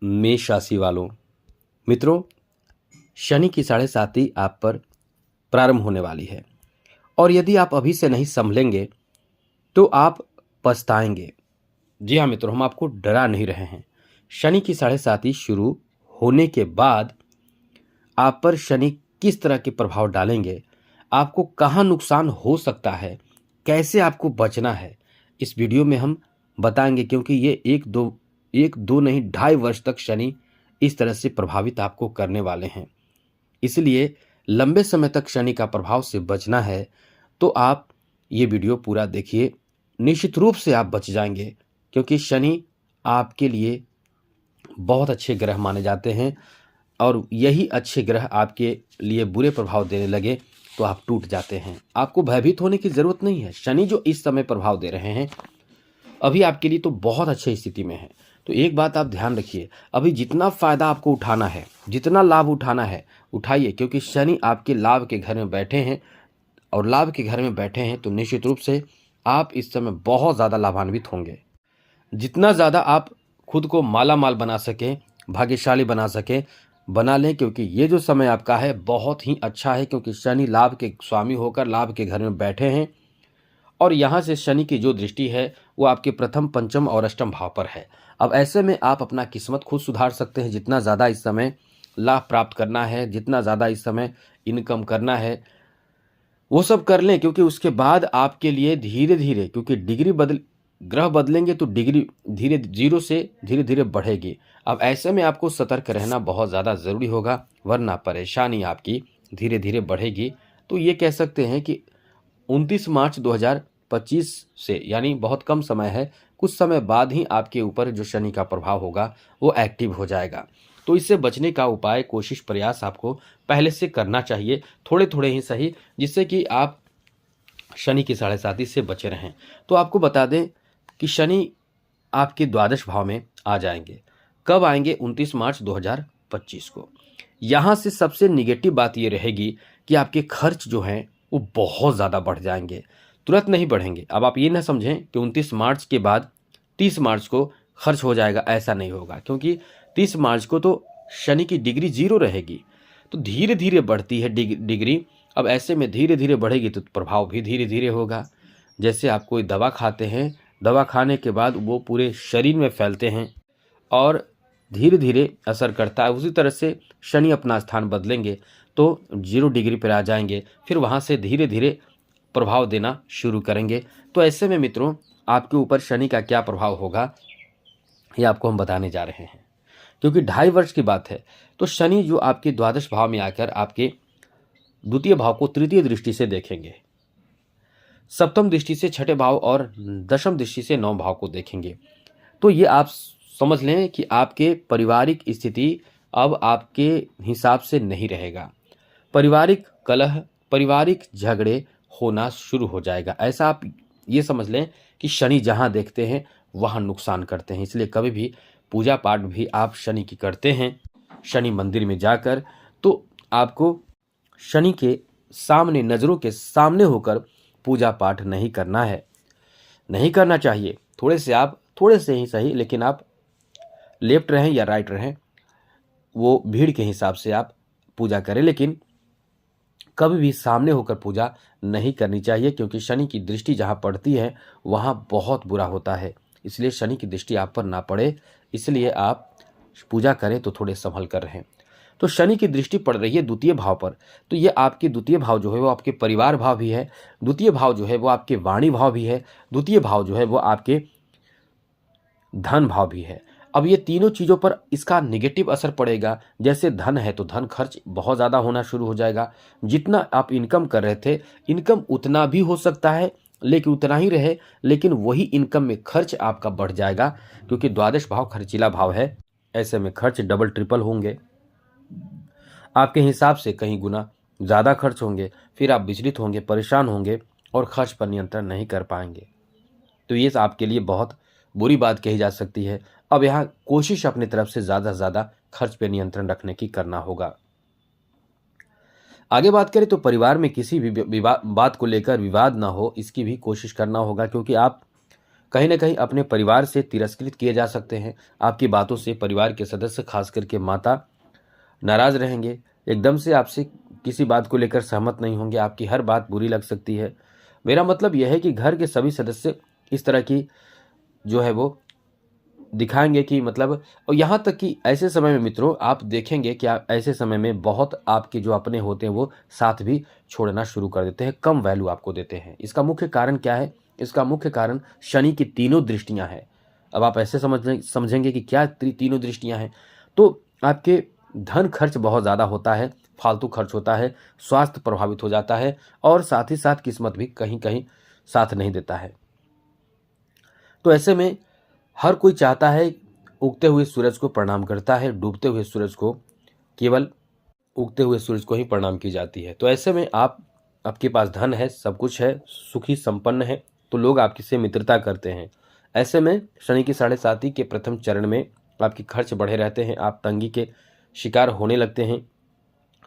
मेष राशि वालों, मित्रों, शनि की 7.5 आप पर प्रारंभ होने वाली है और यदि आप अभी से नहीं संभलेंगे तो आप पछताएंगे। जी हाँ मित्रों, हम आपको डरा नहीं रहे हैं। शनि की 7.5 शुरू होने के बाद आप पर शनि किस तरह के प्रभाव डालेंगे, आपको कहाँ नुकसान हो सकता है, कैसे आपको बचना है, इस वीडियो में हम बताएंगे। क्योंकि ये एक दो नहीं 2.5 वर्ष तक शनि इस तरह से प्रभावित आपको करने वाले हैं। इसलिए लंबे समय तक शनि का प्रभाव से बचना है तो आप ये वीडियो पूरा देखिए। निश्चित रूप से आप बच जाएंगे, क्योंकि शनि आपके लिए बहुत अच्छे ग्रह माने जाते हैं और यही अच्छे ग्रह आपके लिए बुरे प्रभाव देने लगे तो आप टूट जाते हैं। आपको भयभीत होने की जरूरत नहीं है। शनि जो इस समय प्रभाव दे रहे हैं अभी आपके लिए तो बहुत अच्छी स्थिति में है। तो एक बात आप ध्यान रखिए, अभी जितना फायदा आपको उठाना है, जितना लाभ उठाना है उठाइए, क्योंकि शनि आपके लाभ के घर में बैठे हैं और लाभ के घर में बैठे हैं तो निश्चित रूप से आप इस समय बहुत ज़्यादा लाभान्वित होंगे। जितना ज़्यादा आप खुद को माला माल बना सकें, भाग्यशाली बना सकें, बना लें, क्योंकि ये जो समय आपका है बहुत ही अच्छा है। क्योंकि शनि लाभ के स्वामी होकर लाभ के घर में बैठे हैं और यहाँ से शनि की जो दृष्टि है वो आपके प्रथम, पंचम और अष्टम भाव पर है। अब ऐसे में आप अपना किस्मत खुद सुधार सकते हैं। जितना ज़्यादा इस समय लाभ प्राप्त करना है, जितना ज़्यादा इस समय इनकम करना है, वो सब कर लें, क्योंकि उसके बाद आपके लिए धीरे धीरे, क्योंकि ग्रह बदलेंगे तो डिग्री धीरे 0 से धीरे धीरे बढ़ेगी। अब ऐसे में आपको सतर्क रहना बहुत ज़्यादा ज़रूरी होगा, वरना परेशानी आपकी धीरे धीरे बढ़ेगी। तो ये कह सकते हैं कि 29 मार्च 2025 से, यानी बहुत कम समय है, कुछ समय बाद ही आपके ऊपर जो शनि का प्रभाव होगा वो एक्टिव हो जाएगा। तो इससे बचने का उपाय, कोशिश, प्रयास आपको पहले से करना चाहिए, थोड़े थोड़े ही सही, जिससे कि आप शनि की 7.5 से बचे रहें। तो आपको बता दें कि शनि आपके द्वादश भाव में आ जाएंगे। कब आएंगे? 29 मार्च 2025 को। यहाँ से सबसे निगेटिव बात ये रहेगी कि आपके खर्च जो हैं वो बहुत ज़्यादा बढ़ जाएंगे। तुरंत नहीं बढ़ेंगे। अब आप ये ना समझें कि 29 मार्च के बाद 30 मार्च को खर्च हो जाएगा, ऐसा नहीं होगा। क्योंकि 30 मार्च को तो शनि की डिग्री 0 रहेगी, तो धीरे धीरे बढ़ती है डिग्री। अब ऐसे में धीरे धीरे बढ़ेगी तो प्रभाव भी धीरे धीरे होगा। जैसे आप कोई दवा खाते हैं, दवा खाने के बाद वो पूरे शरीर में फैलते हैं और धीरे धीरे असर करता है, उसी तरह से शनि अपना स्थान बदलेंगे तो 0 डिग्री पर आ जाएंगे, फिर वहाँ से धीरे धीरे प्रभाव देना शुरू करेंगे। तो ऐसे में मित्रों, आपके ऊपर शनि का क्या प्रभाव होगा ये आपको हम बताने जा रहे हैं। क्योंकि 2.5 वर्ष की बात है, तो शनि जो आपके द्वादश भाव में आकर आपके द्वितीय भाव को तृतीय दृष्टि से देखेंगे, सप्तम दृष्टि से छठे भाव और दशम दृष्टि से 9 भाव को देखेंगे। तो ये आप समझ लें कि आपके पारिवारिक स्थिति अब आपके हिसाब से नहीं रहेगा। पारिवारिक कलह, पारिवारिक झगड़े होना शुरू हो जाएगा। ऐसा आप ये समझ लें कि शनि जहाँ देखते हैं वहाँ नुकसान करते हैं। इसलिए कभी भी पूजा पाठ भी आप शनि की करते हैं, शनि मंदिर में जाकर, तो आपको शनि के सामने, नज़रों के सामने होकर पूजा पाठ नहीं करना है, नहीं करना चाहिए। थोड़े से ही सही, लेकिन आप लेफ्ट रहें या राइट रहें, वो भीड़ के हिसाब से आप पूजा करें, लेकिन कभी भी सामने होकर पूजा नहीं करनी चाहिए। क्योंकि शनि की दृष्टि जहाँ पड़ती है वहाँ बहुत बुरा होता है। इसलिए शनि की दृष्टि आप पर ना पड़े, इसलिए आप पूजा करें तो थोड़े संभल कर रहें। तो शनि की दृष्टि पड़ रही है द्वितीय भाव पर, तो ये आपके द्वितीय भाव जो है वो आपके परिवार भाव भी है, द्वितीय भाव जो है वो आपके वाणी भाव भी है, द्वितीय भाव जो है वो आपके धन भाव भी है। अब ये तीनों चीज़ों पर इसका निगेटिव असर पड़ेगा। जैसे धन है तो धन खर्च बहुत ज़्यादा होना शुरू हो जाएगा। जितना आप इनकम कर रहे थे, इनकम उतना भी हो सकता है, लेकिन उतना ही रहे, लेकिन वही इनकम में खर्च आपका बढ़ जाएगा। क्योंकि द्वादश भाव खर्चीला भाव है, ऐसे में खर्च डबल ट्रिपल होंगे, आपके हिसाब से कहीं गुना ज़्यादा खर्च होंगे। फिर आप विचलित होंगे, परेशान होंगे और खर्च पर नियंत्रण नहीं कर पाएंगे। तो ये आपके लिए बहुत बुरी बात कही जा सकती है। अब यहाँ कोशिश अपनी तरफ से ज़्यादा से ज़्यादा खर्च पे नियंत्रण रखने की करना होगा। आगे बात करें तो परिवार में किसी भी बात को लेकर विवाद ना हो, इसकी भी कोशिश करना होगा। क्योंकि आप कहीं ना कहीं अपने परिवार से तिरस्कृत किए जा सकते हैं। आपकी बातों से परिवार के सदस्य, खास करके माता, नाराज रहेंगे। एकदम से आपसे किसी बात को लेकर सहमत नहीं होंगे, आपकी हर बात बुरी लग सकती है। मेरा मतलब यह है कि घर के सभी सदस्य इस तरह की जो है वो दिखाएंगे कि मतलब, और यहाँ तक कि ऐसे समय में मित्रों आप देखेंगे कि आप ऐसे समय में बहुत आपके जो अपने होते हैं वो साथ भी छोड़ना शुरू कर देते हैं, कम वैल्यू आपको देते हैं। इसका मुख्य कारण क्या है? इसका मुख्य कारण शनि की तीनों दृष्टियां हैं। अब आप ऐसे समझेंगे कि क्या तीनों दृष्टियां हैं। तो आपके धन खर्च बहुत ज़्यादा होता है, फालतू खर्च होता है, स्वास्थ्य प्रभावित हो जाता है, और साथ ही साथ किस्मत भी कहीं कहीं साथ नहीं देता है। तो ऐसे में हर कोई चाहता है, उगते हुए सूरज को प्रणाम करता है, डूबते हुए सूरज को केवल उगते हुए सूरज को ही प्रणाम की जाती है। तो ऐसे में आपके पास धन है, सब कुछ है, सुखी संपन्न है, तो लोग आपकी से मित्रता करते हैं। ऐसे में शनि की 7.5 के प्रथम चरण में आपके खर्च बढ़े रहते हैं, आप तंगी के शिकार होने लगते हैं,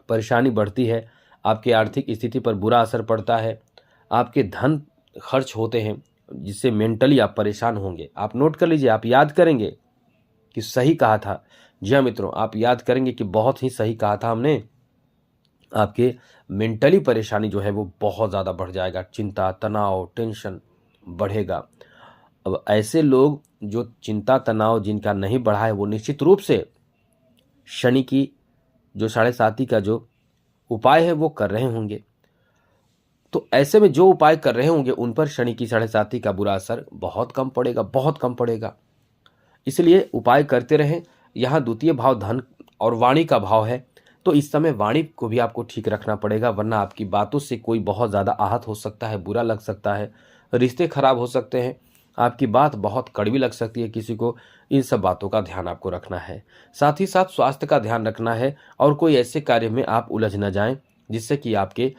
परेशानी बढ़ती है, आपकी आर्थिक स्थिति पर बुरा असर पड़ता है, आपके धन खर्च होते हैं जिससे मेंटली आप परेशान होंगे। आप नोट कर लीजिए, आप याद करेंगे कि सही कहा था। जी हाँ मित्रों, आप याद करेंगे कि बहुत ही सही कहा था हमने। आपके मेंटली परेशानी जो है वो बहुत ज़्यादा बढ़ जाएगा, चिंता, तनाव, टेंशन बढ़ेगा। अब ऐसे लोग जो चिंता तनाव जिनका नहीं बढ़ा है वो निश्चित रूप से शनि की जो 7.5 का जो उपाय है वो कर रहे होंगे। तो ऐसे में जो उपाय कर रहे होंगे उन पर शनि की 7.5 का बुरा असर बहुत कम पड़ेगा, बहुत कम पड़ेगा। इसलिए उपाय करते रहें। यहाँ द्वितीय भाव धन और वाणी का भाव है, तो इस समय वाणी को भी आपको ठीक रखना पड़ेगा, वरना आपकी बातों से कोई बहुत ज़्यादा आहत हो सकता है, बुरा लग सकता है, रिश्ते खराब हो सकते हैं, आपकी बात बहुत कड़वी लग सकती है किसी को। इन सब बातों का ध्यान आपको रखना है। साथ ही साथ स्वास्थ्य का ध्यान रखना है, और कोई ऐसे कार्य में आप उलझ न जाएं जिससे कि आपके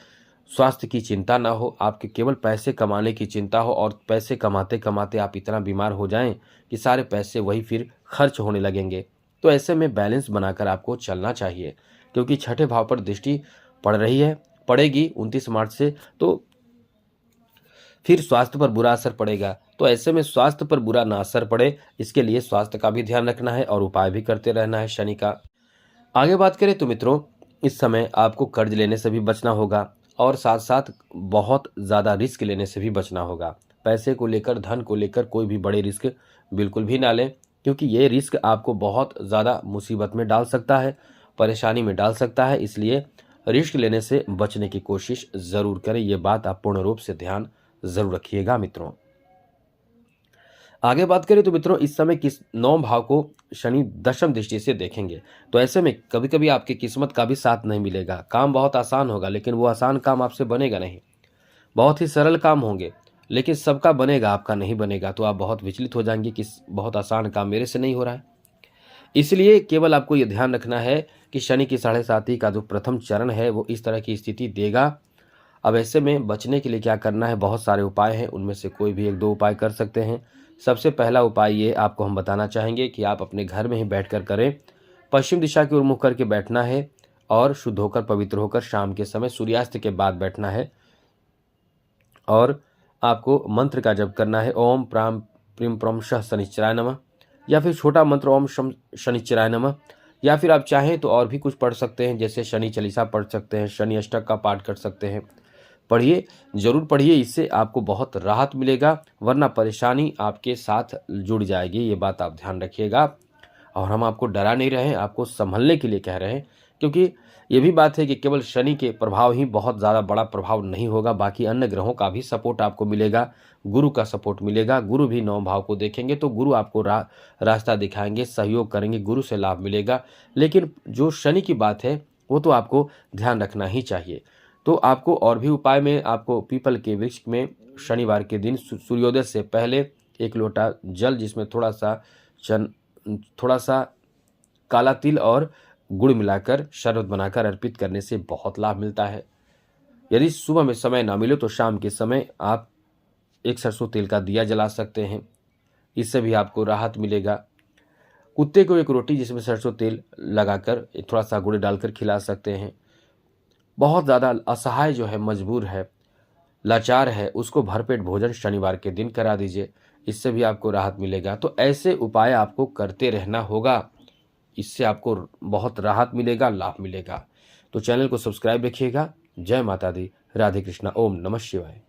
स्वास्थ्य की चिंता ना हो, आपके केवल पैसे कमाने की चिंता हो, और पैसे कमाते कमाते आप इतना बीमार हो जाएं कि सारे पैसे वही फिर खर्च होने लगेंगे। तो ऐसे में बैलेंस बनाकर आपको चलना चाहिए, क्योंकि 6ठे भाव पर दृष्टि पड़ रही है, पड़ेगी 29 मार्च से, तो फिर स्वास्थ्य पर बुरा असर पड़ेगा। तो ऐसे में स्वास्थ्य पर बुरा ना असर पड़े, इसके लिए स्वास्थ्य का भी ध्यान रखना है और उपाय भी करते रहना है शनि का। आगे बात करें तो मित्रों, इस समय आपको कर्ज लेने से भी बचना होगा, और साथ साथ बहुत ज़्यादा रिस्क लेने से भी बचना होगा। पैसे को लेकर, धन को लेकर कोई भी बड़े रिस्क बिल्कुल भी ना लें, क्योंकि ये रिस्क आपको बहुत ज़्यादा मुसीबत में डाल सकता है, परेशानी में डाल सकता है। इसलिए रिस्क लेने से बचने की कोशिश ज़रूर करें। ये बात आप पूर्ण रूप से ध्यान ज़रूर रखिएगा मित्रों। आगे बात करें तो मित्रों, इस समय किस 9 भाव को शनि दशम दृष्टि से देखेंगे, तो ऐसे में कभी कभी आपकी किस्मत का भी साथ नहीं मिलेगा। काम बहुत आसान होगा, लेकिन वो आसान काम आपसे बनेगा नहीं। बहुत ही सरल काम होंगे, लेकिन सबका बनेगा, आपका नहीं बनेगा, तो आप बहुत विचलित हो जाएंगे कि बहुत आसान काम मेरे से नहीं हो रहा है। इसलिए केवल आपको ये ध्यान रखना है कि शनि की 7.5 का जो प्रथम चरण है वो इस तरह की स्थिति देगा। अब ऐसे में बचने के लिए क्या करना है, बहुत सारे उपाय हैं, उनमें से कोई भी 1-2 उपाय कर सकते हैं। सबसे पहला उपाय ये आपको हम बताना चाहेंगे कि आप अपने घर में ही बैठकर करें। पश्चिम दिशा की ओर मुख करके बैठना है, और शुद्ध होकर पवित्र होकर शाम के समय सूर्यास्त के बाद बैठना है, और आपको मंत्र का जप करना है, ओम प्राम प्रीम प्रम शः शनिश्चराय नमः, या फिर छोटा मंत्र ओम शम शनिश्चराय नमः, या फिर आप चाहें तो और भी कुछ पढ़ सकते हैं, जैसे शनि चालीसा पढ़ सकते हैं, शनि अष्टक का पाठ कर सकते हैं। पढ़िए, जरूर पढ़िए, इससे आपको बहुत राहत मिलेगा, वरना परेशानी आपके साथ जुड़ जाएगी। ये बात आप ध्यान रखिएगा। और हम आपको डरा नहीं रहे हैं, आपको संभलने के लिए कह रहे हैं, क्योंकि ये भी बात है कि केवल शनि के प्रभाव ही बहुत ज़्यादा बड़ा प्रभाव नहीं होगा, बाकी अन्य ग्रहों का भी सपोर्ट आपको मिलेगा, गुरु का सपोर्ट मिलेगा। गुरु भी 9 भाव को देखेंगे, तो गुरु आपको रास्ता दिखाएंगे, सहयोग करेंगे, गुरु से लाभ मिलेगा। लेकिन जो शनि की बात है वो तो आपको ध्यान रखना ही चाहिए। तो आपको और भी उपाय में, आपको पीपल के वृक्ष में शनिवार के दिन सूर्योदय से पहले 1 लोटा जल, जिसमें थोड़ा सा काला तिल और गुड़ मिलाकर शरबत बनाकर अर्पित करने से बहुत लाभ मिलता है। यदि सुबह में समय ना मिले तो शाम के समय आप एक सरसों तेल का दिया जला सकते हैं, इससे भी आपको राहत मिलेगा। कुत्ते को एक रोटी जिसमें सरसों तेल लगाकर थोड़ा सा गुड़ डालकर खिला सकते हैं। बहुत ज़्यादा असहाय जो है, मजबूर है, लाचार है, उसको भरपेट भोजन शनिवार के दिन करा दीजिए। इससे भी आपको राहत मिलेगा। तो ऐसे उपाय आपको करते रहना होगा, इससे आपको बहुत राहत मिलेगा, लाभ मिलेगा। तो चैनल को सब्सक्राइब रखिएगा। जय माता दी, राधे कृष्णा, ओम नमः शिवाय।